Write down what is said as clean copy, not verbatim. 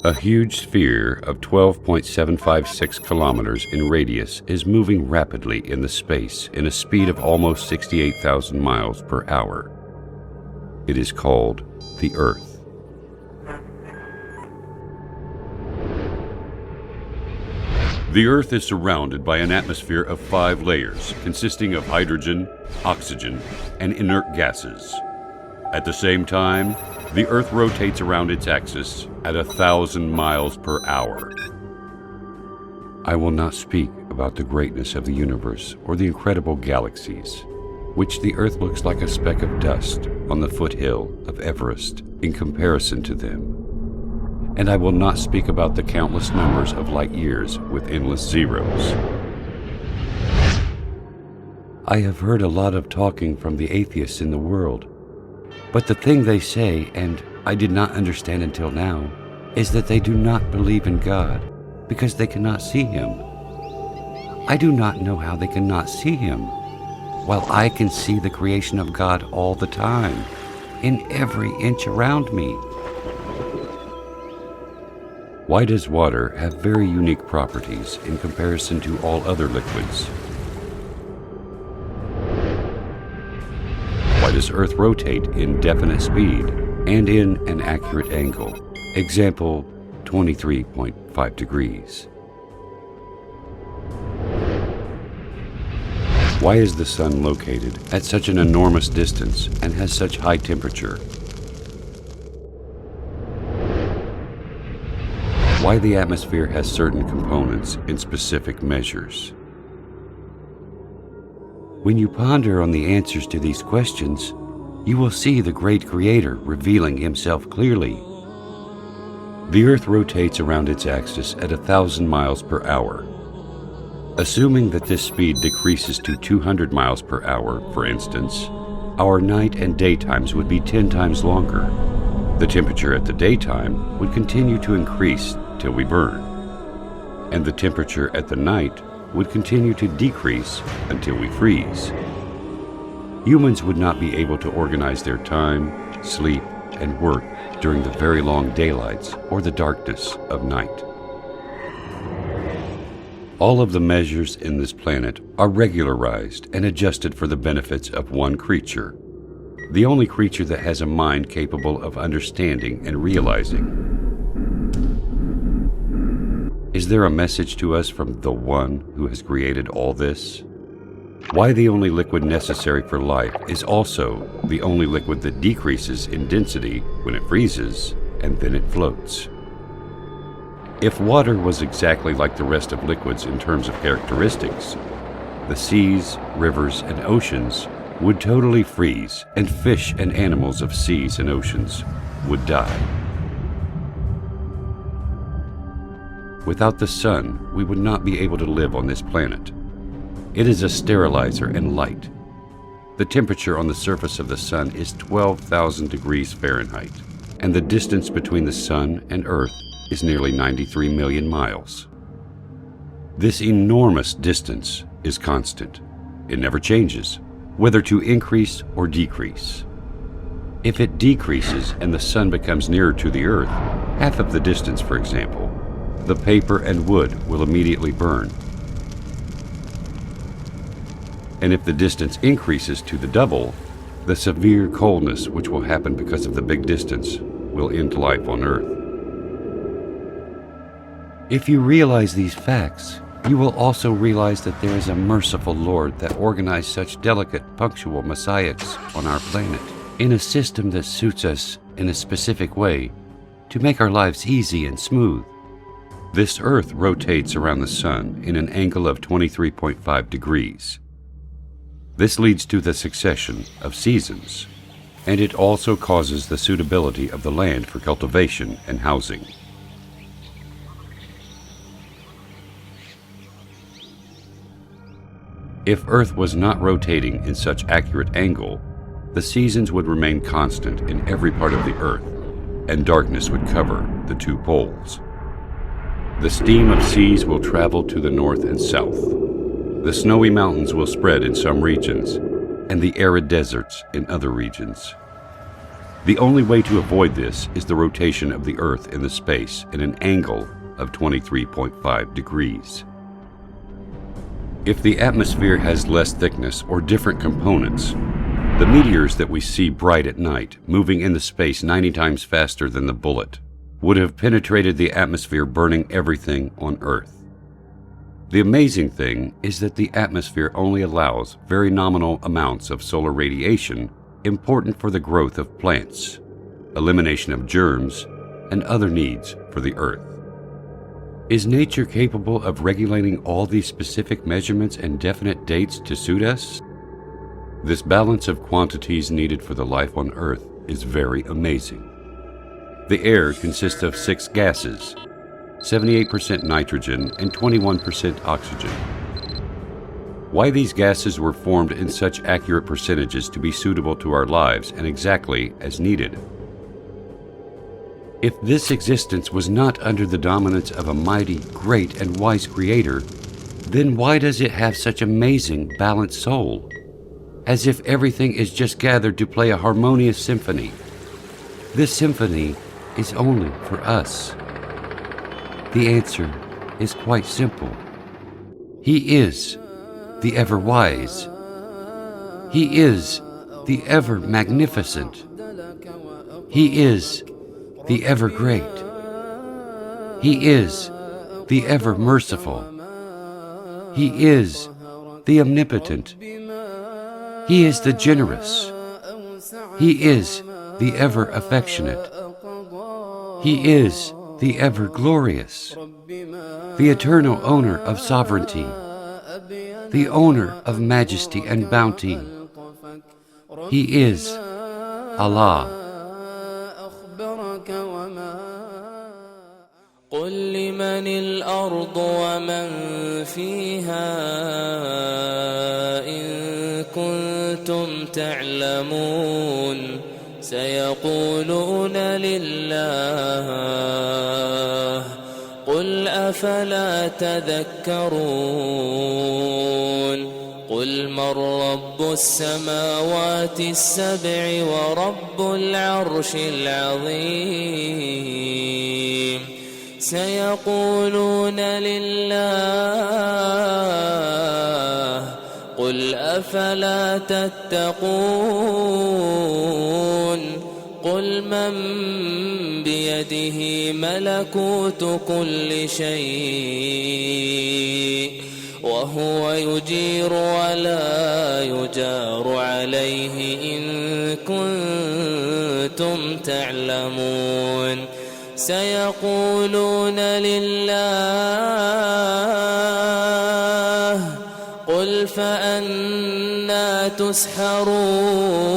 A huge sphere of 12.756 kilometers in radius is moving rapidly in the space in a speed of almost 68,000 miles per hour. It is called the Earth. The Earth is surrounded by an atmosphere of 5 layers consisting of hydrogen, oxygen, and inert gases. At the same time, the Earth rotates around its axis at 1,000 miles per hour. I will not speak about the greatness of the universe or the incredible galaxies, which the Earth looks like a speck of dust on the foothill of Everest in comparison to them. And I will not speak about the countless numbers of light years with endless zeros. I have heard a lot of talking from the atheists in the world. But the thing they say, and I did not understand until now, is that they do not believe in God because they cannot see Him. I do not know how they cannot see Him, while I can see the creation of God all the time, in every inch around me. Why does water have very unique properties in comparison to all other liquids? Why does Earth rotate in definite speed and in an accurate angle? Example, 23.5 degrees. Why is the Sun located at such an enormous distance and has such high temperature? Why the atmosphere has certain components in specific measures? When you ponder on the answers to these questions, you will see the great Creator revealing Himself clearly. The Earth rotates around its axis at 1,000 miles per hour. Assuming that this speed decreases to 200 miles per hour, for instance, our night and daytimes would be 10 times longer. The temperature at the daytime would continue to increase till we burn, and the temperature at the night would continue to decrease until we freeze. Humans would not be able to organize their time, sleep, and work during the very long daylights or the darkness of night. All of the measures in this planet are regularized and adjusted for the benefits of one creature, the only creature that has a mind capable of understanding and realizing. Is there a message to us from the One who has created all this? Why the only liquid necessary for life is also the only liquid that decreases in density when it freezes and then it floats. If water was exactly like the rest of liquids in terms of characteristics, the seas, rivers, and oceans would totally freeze, and fish and animals of seas and oceans would die. Without the sun, we would not be able to live on this planet. It is a sterilizer and light. The temperature on the surface of the sun is 12,000 degrees Fahrenheit, and the distance between the sun and Earth is nearly 93 million miles. This enormous distance is constant. It never changes, whether to increase or decrease. If it decreases and the sun becomes nearer to the Earth, half of the distance, for example, the paper and wood will immediately burn. And if the distance increases to the double, the severe coldness which will happen because of the big distance will end life on Earth. If you realize these facts, you will also realize that there is a merciful Lord that organized such delicate, punctual messiahs on our planet in a system that suits us in a specific way to make our lives easy and smooth. This Earth rotates around the Sun in an angle of 23.5 degrees. This leads to the succession of seasons, and it also causes the suitability of the land for cultivation and housing. If Earth was not rotating in such accurate angle, the seasons would remain constant in every part of the Earth, and darkness would cover the 2 poles. The steam of seas will travel to the north and south. The snowy mountains will spread in some regions, and the arid deserts in other regions. The only way to avoid this is the rotation of the Earth in the space at an angle of 23.5 degrees. If the atmosphere has less thickness or different components, the meteors that we see bright at night, moving in the space 90 times faster than the bullet, would have penetrated the atmosphere, burning everything on Earth. The amazing thing is that the atmosphere only allows very nominal amounts of solar radiation important for the growth of plants, elimination of germs, and other needs for the Earth. Is nature capable of regulating all these specific measurements and definite dates to suit us? This balance of quantities needed for the life on Earth is very amazing. The air consists of 6 gases, 78% nitrogen and 21% oxygen. Why these gases were formed in such accurate percentages to be suitable to our lives and exactly as needed? If this existence was not under the dominance of a mighty, great, and wise Creator, then why does it have such amazing, balanced soul? As if everything is just gathered to play a harmonious symphony. This symphony is only for us. The answer is quite simple. He is the ever-wise. He is the ever-magnificent. He is the ever-great. He is the ever-merciful. He is the omnipotent. He is the generous. He is the ever-affectionate. He is the ever-glorious, the eternal owner of sovereignty, the owner of majesty and bounty. He is Allah. قل لمن الأرض ومن فيها إن كنتم تعلمون سيقولون لله قل أفلا تذكرون قل من رب السماوات السبع ورب العرش العظيم سيقولون لله قل أفلا تتقون قل من بيده ملكوت كل شيء وهو يجير ولا يجار عليه إن كنتم تعلمون سيقولون لله قل فأنى تسحرون